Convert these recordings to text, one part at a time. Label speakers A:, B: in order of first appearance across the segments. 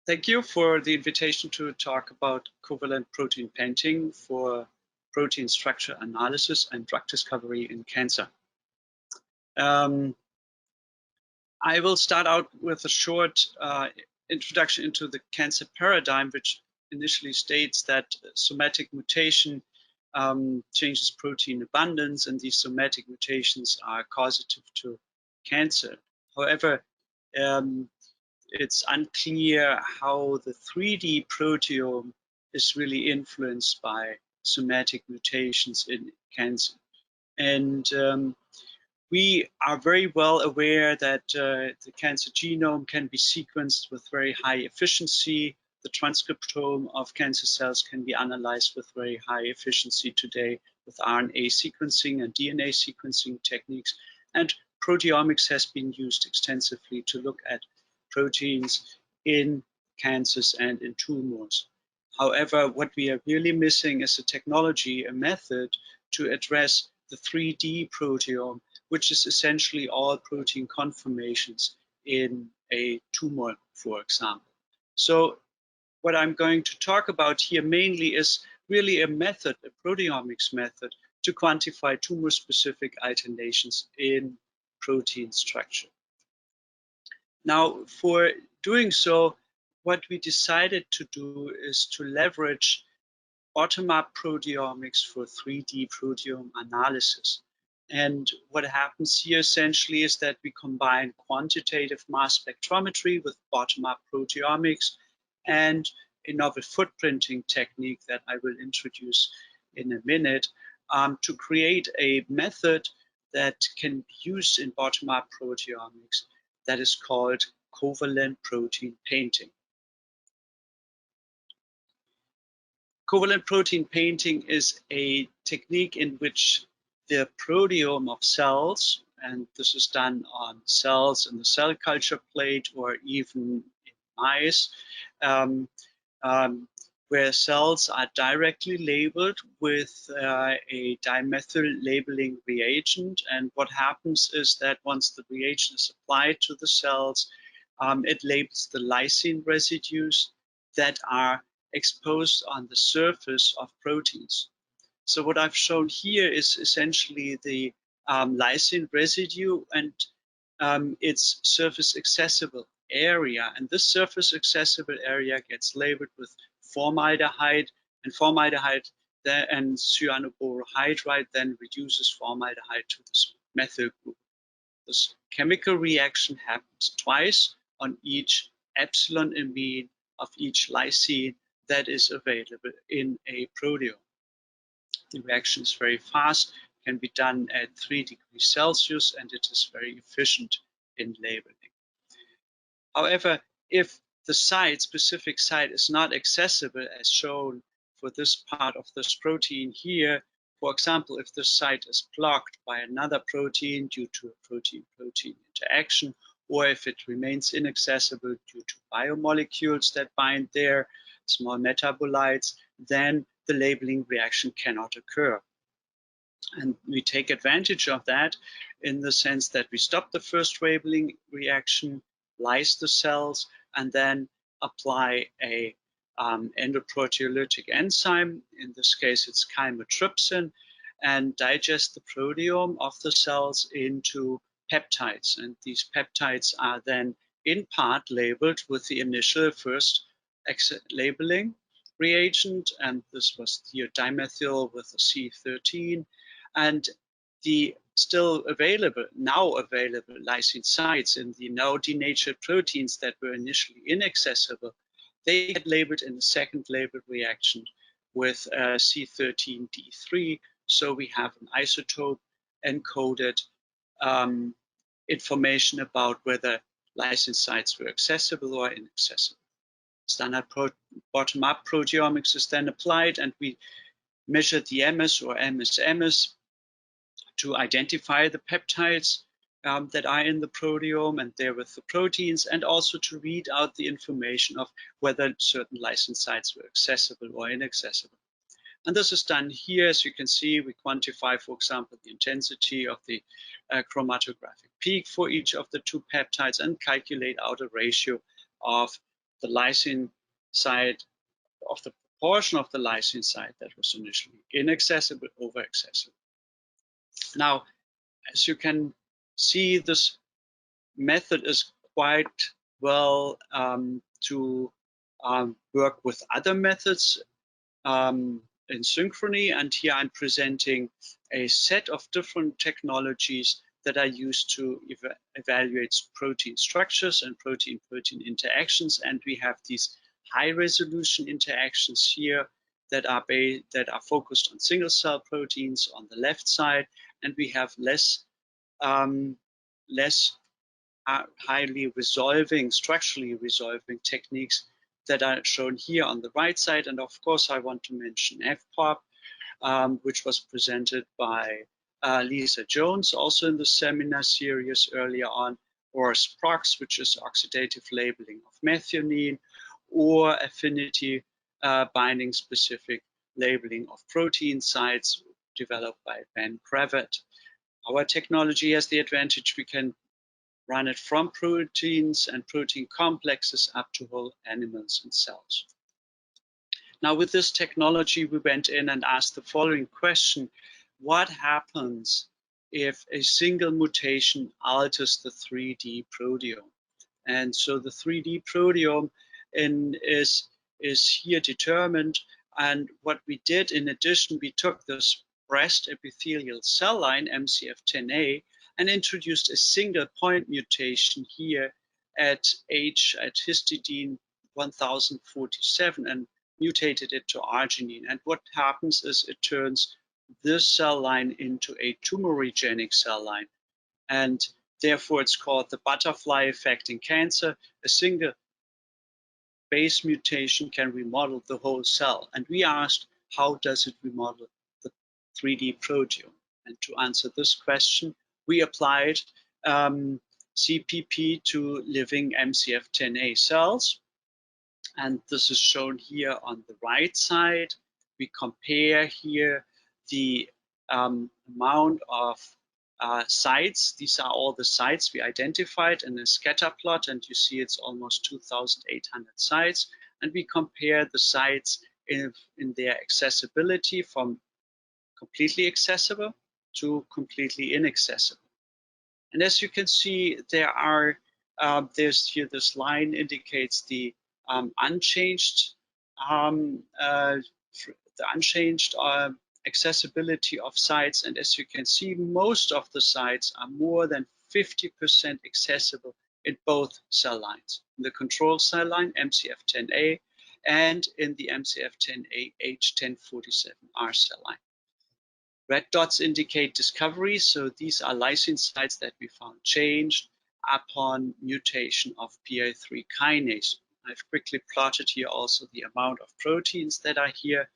A: Thank you for the invitation to talk about covalent protein painting for protein structure analysis and drug discovery in cancer. I will start out with a short introduction into the cancer paradigm, which initially states that somatic mutation changes protein abundance, and these somatic mutations are causative to cancer. However, it's unclear how the 3D proteome is really influenced by somatic mutations in cancer. And we are very well aware that the cancer genome can be sequenced with very high efficiency. The transcriptome of cancer cells can be analyzed with very high efficiency today with RNA sequencing and DNA sequencing techniques. And proteomics has been used extensively to look at proteins in cancers and in tumors. However, what we are really missing is a technology, a method to address the 3D proteome, which is essentially all protein conformations in a tumor, for example. So what I'm going to talk about here mainly is really a method, a proteomics method, to quantify tumor-specific alternations in protein structure. Now, for doing so, what we decided to do is to leverage bottom-up proteomics for 3D proteome analysis. And what happens here essentially is that we combine quantitative mass spectrometry with bottom-up proteomics and a novel footprinting technique that I will introduce in a minute to create a method that can be used in bottom-up proteomics that is called covalent protein painting. Covalent protein painting is a technique in which the proteome of cells, and this is done on cells in the cell culture plate or even in mice, where cells are directly labeled with a dimethyl labeling reagent. And what happens is that once the reagent is applied to the cells, it labels the lysine residues that are exposed on the surface of proteins. So what I've shown here is essentially the lysine residue and its surface accessible area. And this surface accessible area gets labeled with formaldehyde, and formaldehyde and cyanoborohydride then reduces formaldehyde to this methyl group. This chemical reaction happens twice on each epsilon amine of each lysine that is available in a proteome. The reaction is very fast, can be done at 3 degrees Celsius, and it is very efficient in labeling. However, if the specific site is not accessible as shown for this part of this protein here, for example, if the site is blocked by another protein due to a protein-protein interaction, or if it remains inaccessible due to biomolecules that bind there, small metabolites, then the labeling reaction cannot occur. And we take advantage of that in the sense that we stop the first labeling reaction, lyse the cells, and then apply a endoproteolytic enzyme, in this case it's chymotrypsin, and digest the proteome of the cells into peptides. And these peptides are then in part labeled with the initial first labeling reagent, and this was the dimethyl with a C13, and the now available lysine sites in the now denatured proteins that were initially inaccessible, they get labeled in the second label reaction with C13D3. So we have an isotope encoded information about whether lysine sites were accessible or inaccessible. Standard bottom-up proteomics is then applied, and we measure the MS or MS to identify the peptides that are in the proteome and there with the proteins, and also to read out the information of whether certain lysine sites were accessible or inaccessible. And this is done here. As you can see, we quantify, for example, the intensity of the chromatographic peak for each of the two peptides and calculate out a ratio of the lysine site, of the proportion of the lysine site that was initially inaccessible over accessible. Now, as you can see, this method is quite well to work with other methods in synchrony, and here I'm presenting a set of different technologies that are used to evaluate protein structures and protein-protein interactions, and we have these high-resolution interactions here that are focused on single-cell proteins on the left side, and we have less highly resolving, structurally resolving techniques that are shown here on the right side. And of course, I want to mention FPOP, which was presented by Lisa Jones, also in the seminar series earlier on, or SPROX, which is oxidative labeling of methionine, or affinity binding specific labeling of protein sites developed by Ben Cravett. Our technology has the advantage we can run it from proteins and protein complexes up to whole animals and cells. Now, with this technology, we went in and asked the following question: what happens if a single mutation alters the 3D proteome? And so the 3D proteome is here determined. And what we did, in addition, we took this breast epithelial cell line, MCF10A, and introduced a single point mutation here at histidine 1047 and mutated it to arginine. And what happens is it turns this cell line into a tumorigenic cell line. And therefore, it's called the butterfly effect in cancer. A single base mutation can remodel the whole cell. And we asked, how does it remodel the 3D proteome? And to answer this question, we applied CPP to living MCF10A cells. And this is shown here on the right side. We compare here the amount of sites. These are all the sites we identified in a scatter plot, and you see it's almost 2,800 sites. And we compare the sites in their accessibility from completely accessible to completely inaccessible. And as you can see, there's here, this line indicates the unchanged accessibility of sites. And as you can see, most of the sites are more than 50% accessible in both cell lines, in the control cell line, MCF10A, and in the MCF10A H1047R cell line. Red dots indicate discovery, so these are lysine sites that we found changed upon mutation of PI3 kinase. I've quickly plotted here also the amount of proteins that are here.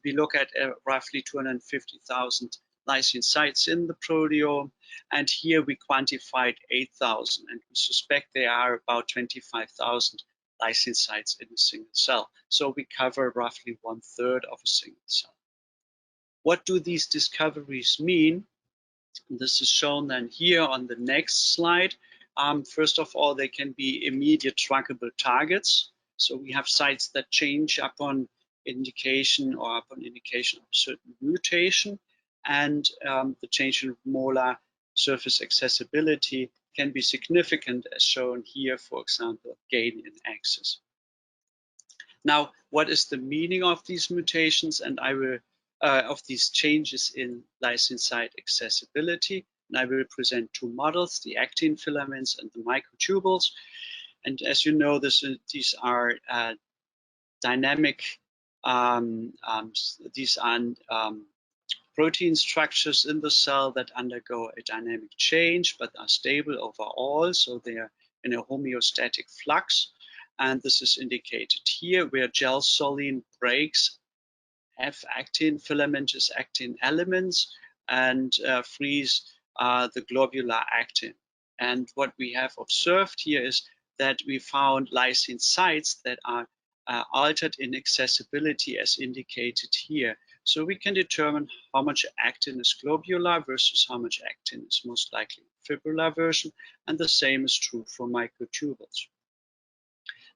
A: We look at roughly 250,000 lysine sites in the proteome, and here we quantified 8,000, and we suspect there are about 25,000 lysine sites in a single cell. So we cover roughly 1/3 of a single cell. What do these discoveries mean? This is shown then here on the next slide. First of all, they can be immediate trackable targets. So we have sites that change upon indication or upon indication of a certain mutation, and the change in molar surface accessibility can be significant, as shown here, for example, gain in access. Now, what is the meaning of these mutations? And I will of these changes in lysine site accessibility. And I will present two models, the actin filaments and the microtubules. And as you know, these are dynamic, protein structures in the cell that undergo a dynamic change but are stable overall. So they are in a homeostatic flux. And this is indicated here where gelsolene breaks F-actin filamentous actin elements and freeze the globular actin. And what we have observed here is that we found lysine sites that are altered in accessibility as indicated here. So we can determine how much actin is globular versus how much actin is most likely fibrillar version, and the same is true for microtubules.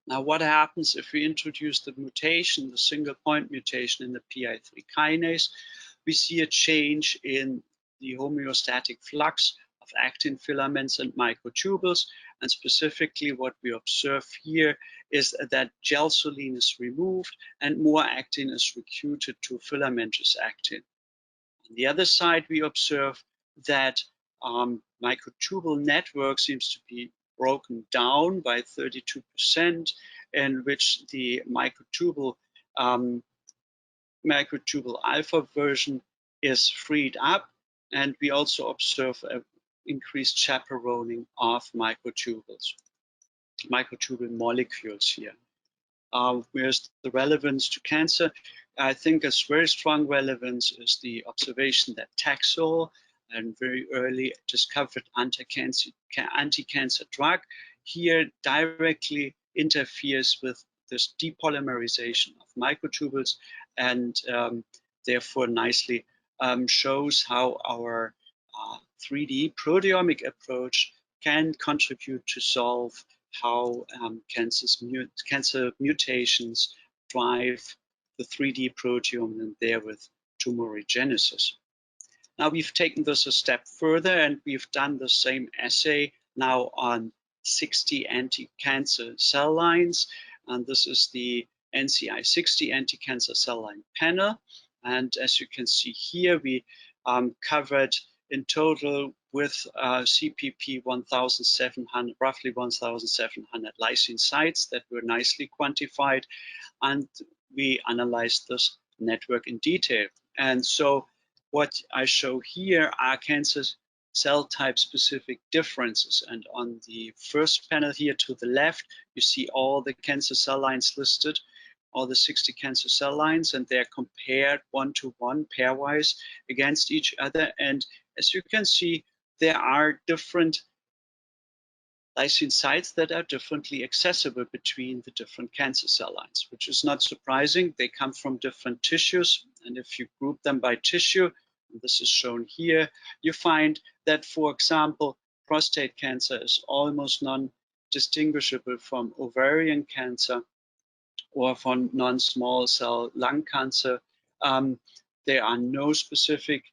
A: Now, what happens if we introduce the mutation, the single point mutation in the PI3 kinase? We see a change in the homeostatic flux of actin filaments and microtubules. And specifically, what we observe here is that gelsoline is removed and more actin is recruited to filamentous actin. On the other side, we observe that microtubule network seems to be broken down by 32%, in which the microtubule alpha version is freed up, and we also observe an increased chaperoning of microtubule molecules here. Where's the relevance to cancer? I think a very strong relevance is the observation that Taxol, a very early discovered anti-cancer drug, here directly interferes with this depolymerization of microtubules, and therefore nicely shows how our 3D proteomic approach can contribute to solve how cancer mutations drive the 3D proteome and therewith tumorigenesis. Now we've taken this a step further, and we've done the same assay now on 60 anti-cancer cell lines, and this is the NCI 60 anti-cancer cell line panel. And as you can see here, we covered in total with CPP 1,700, roughly 1,700 lysine sites that were nicely quantified, and we analyzed this network in detail. And so what I show here are cancer cell type specific differences. And on the first panel here to the left, you see all the cancer cell lines listed, all the 60 cancer cell lines, and they're compared one-to-one pairwise against each other. And as you can see, there are different lysine sites that are differently accessible between the different cancer cell lines, which is not surprising. They come from different tissues, and if you group them by tissue, and this is shown here, you find that, for example, prostate cancer is almost non-distinguishable from ovarian cancer or from non-small cell lung cancer. There are no specific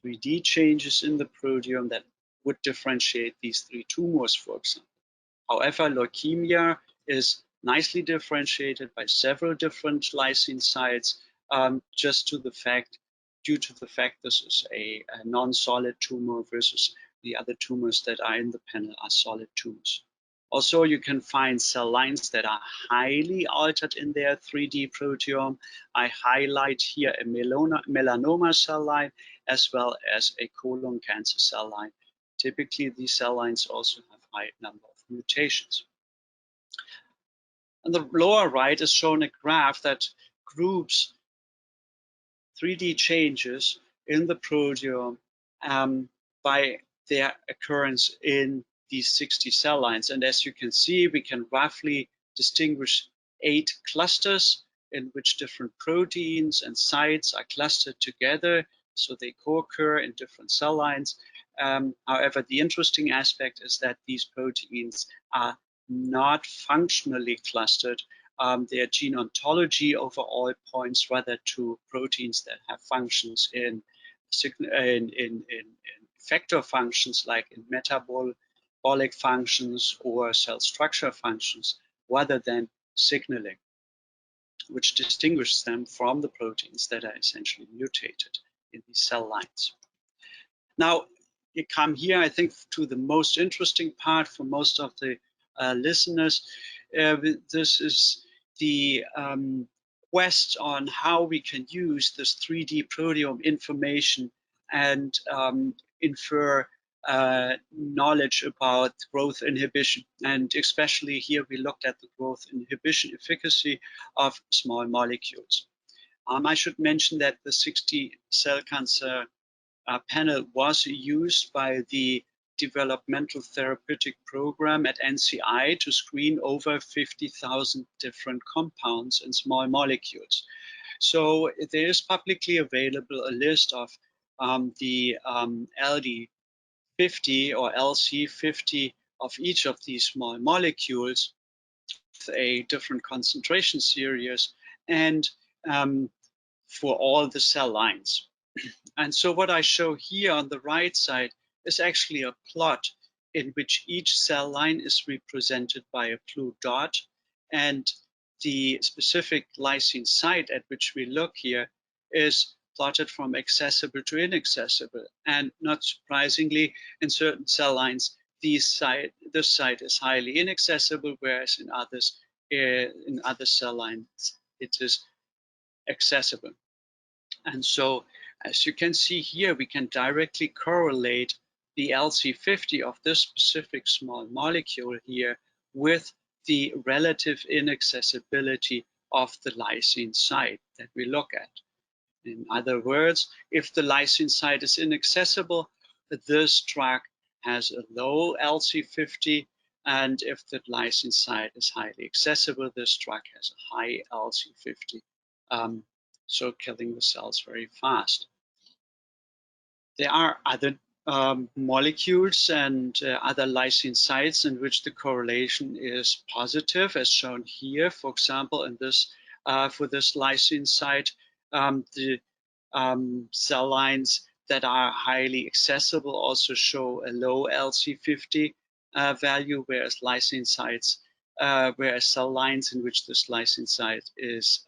A: 3D changes in the proteome that would differentiate these three tumors, for example. However, leukemia is nicely differentiated by several different lysine sites, due to the fact this is a non-solid tumor versus the other tumors that are in the panel are solid tumors. Also, you can find cell lines that are highly altered in their 3D proteome. I highlight here a melanoma cell line as well as a colon cancer cell line. Typically, these cell lines also have a high number of mutations. On the lower right is shown a graph that groups 3D changes in the proteome by their occurrence in these 60 cell lines. And as you can see, we can roughly distinguish 8 clusters in which different proteins and sites are clustered together, so they co-occur in different cell lines. However, the interesting aspect is that these proteins are not functionally clustered. Their gene ontology over all points rather to proteins that have functions in effector functions, like in metabolic functions or cell structure functions, rather than signaling, which distinguishes them from the proteins that are essentially mutated in these cell lines. Now, you come here, I think, to the most interesting part for most of the listeners. This is the quest on how we can use this 3D proteome information and infer knowledge about growth inhibition. And especially here, we looked at the growth inhibition efficacy of small molecules. I should mention that the 60 cell cancer panel was used by the developmental therapeutic program at NCI to screen over 50,000 different compounds and small molecules. So there is publicly available a list of the LD50 or LC50 of each of these small molecules. a different concentration series and for all the cell lines. And so what I show here on the right side is actually a plot in which each cell line is represented by a blue dot, and the specific lysine site at which we look here is plotted from accessible to inaccessible. And not surprisingly, in certain cell lines, this site is highly inaccessible, whereas in other cell lines it is accessible. And so, as you can see here, we can directly correlate the LC50 of this specific small molecule here with the relative inaccessibility of the lysine site that we look at. In other words, if the lysine site is inaccessible, this drug has a low LC50, and if the lysine site is highly accessible, this drug has a high LC50. So killing the cells very fast. There are other molecules and other lysine sites in which the correlation is positive, as shown here. For example, in this for this lysine site, the cell lines that are highly accessible also show a low LC50 value, whereas lysine sites, whereas cell lines in which this lysine site is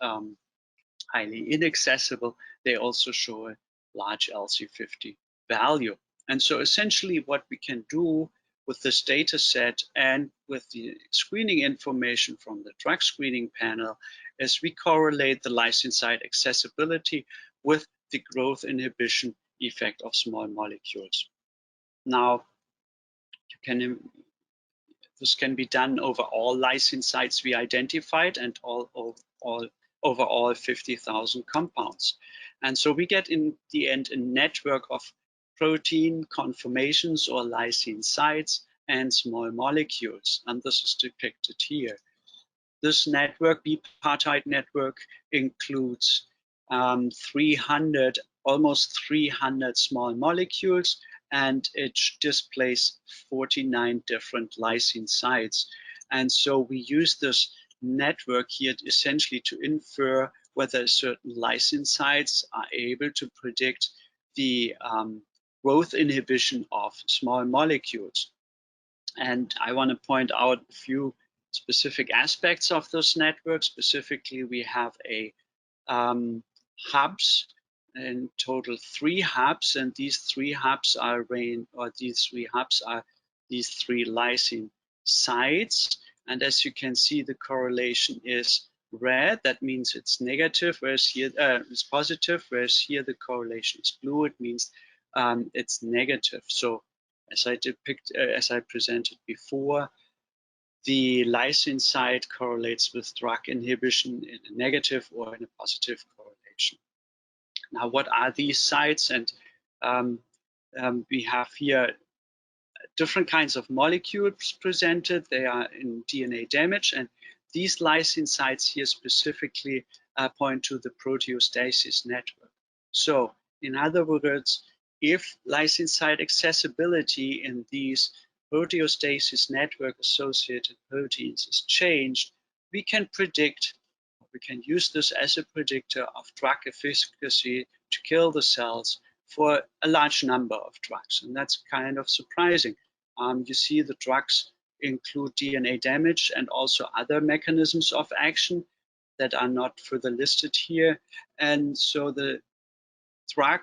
A: highly inaccessible, they also show a large LC50 value. And so essentially what we can do with this data set and with the screening information from the drug screening panel is we correlate the lysine site accessibility with the growth inhibition effect of small molecules. Now, this can be done over all lysine sites we identified and over all 50,000 compounds. And so we get in the end a network of protein conformations or lysine sites and small molecules. And this is depicted here. This network, bipartite network, includes almost 300 small molecules, and it displays 49 different lysine sites. And so we use this network here essentially to infer whether certain lysine sites are able to predict the growth inhibition of small molecules. And I want to point out a few specific aspects of this network. Specifically, we have a hubs, in total 3 hubs, and these 3 hubs are these 3 lysine sites. And as you can see, the correlation is red. That means it's negative, whereas here it's positive, whereas here the correlation is blue. It means it's negative. So as I presented before, the lysine site correlates with drug inhibition in a negative or in a positive correlation. Now, what are these sites? And we have here different kinds of molecules presented. They are in DNA damage, and these lysine sites here specifically point to the proteostasis network. So, in other words, if lysine site accessibility in these proteostasis network associated proteins is changed, we can use this as a predictor of drug efficacy to kill the cells for a large number of drugs. And that's kind of surprising. You see the drugs include DNA damage and also other mechanisms of action that are not further listed here. And so the drug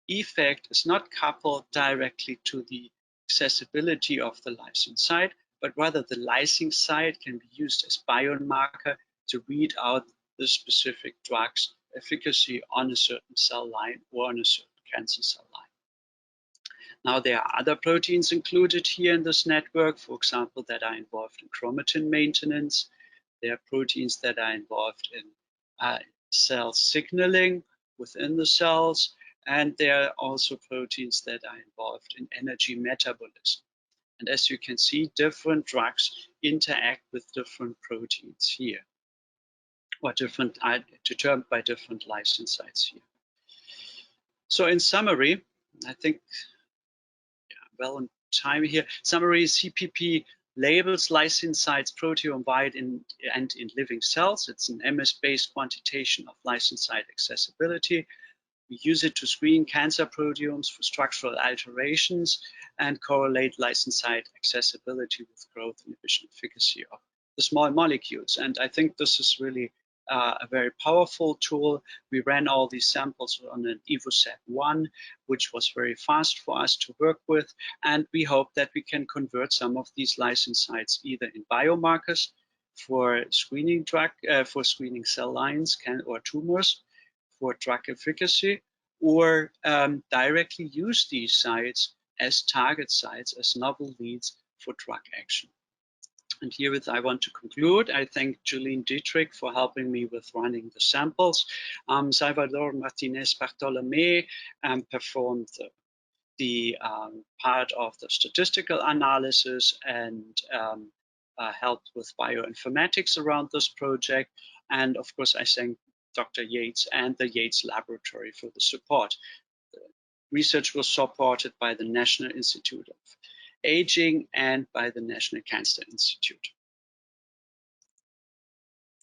A: effect is not coupled directly to the accessibility of the lysine site, but rather the lysine site can be used as biomarker to read out the specific drug's efficacy on a certain cell line or on a certain cancer cell line. Now, there are other proteins included here in this network, for example, that are involved in chromatin maintenance. There are proteins that are involved in cell signaling within the cells, and there are also proteins that are involved in energy metabolism. And as you can see, different drugs interact with different proteins here, or determined by different lysine sites here. So in summary, I think well in time here, summary, CPP labels lysine sites proteome-wide and in living cells. It's an MS-based quantitation of lysine site accessibility. We use it to screen cancer proteomes for structural alterations and correlate lysine site accessibility with growth inhibition efficacy of the small molecules. And I think this is really a very powerful tool. We ran all these samples on an Evosep 1, which was very fast for us to work with. And we hope that we can convert some of these lysine sites either in biomarkers for screening screening cell lines or tumors for drug efficacy, or directly use these sites as target sites, as novel leads for drug action. And herewith I want to conclude. I thank Julene Dietrich for helping me with running the samples. Salvador Martinez Bartolome performed the part of the statistical analysis and helped with bioinformatics around this project. And of course, I thank Dr. Yates and the Yates Laboratory for the support. The research was supported by the National Institute of Aging and by the National Cancer Institute.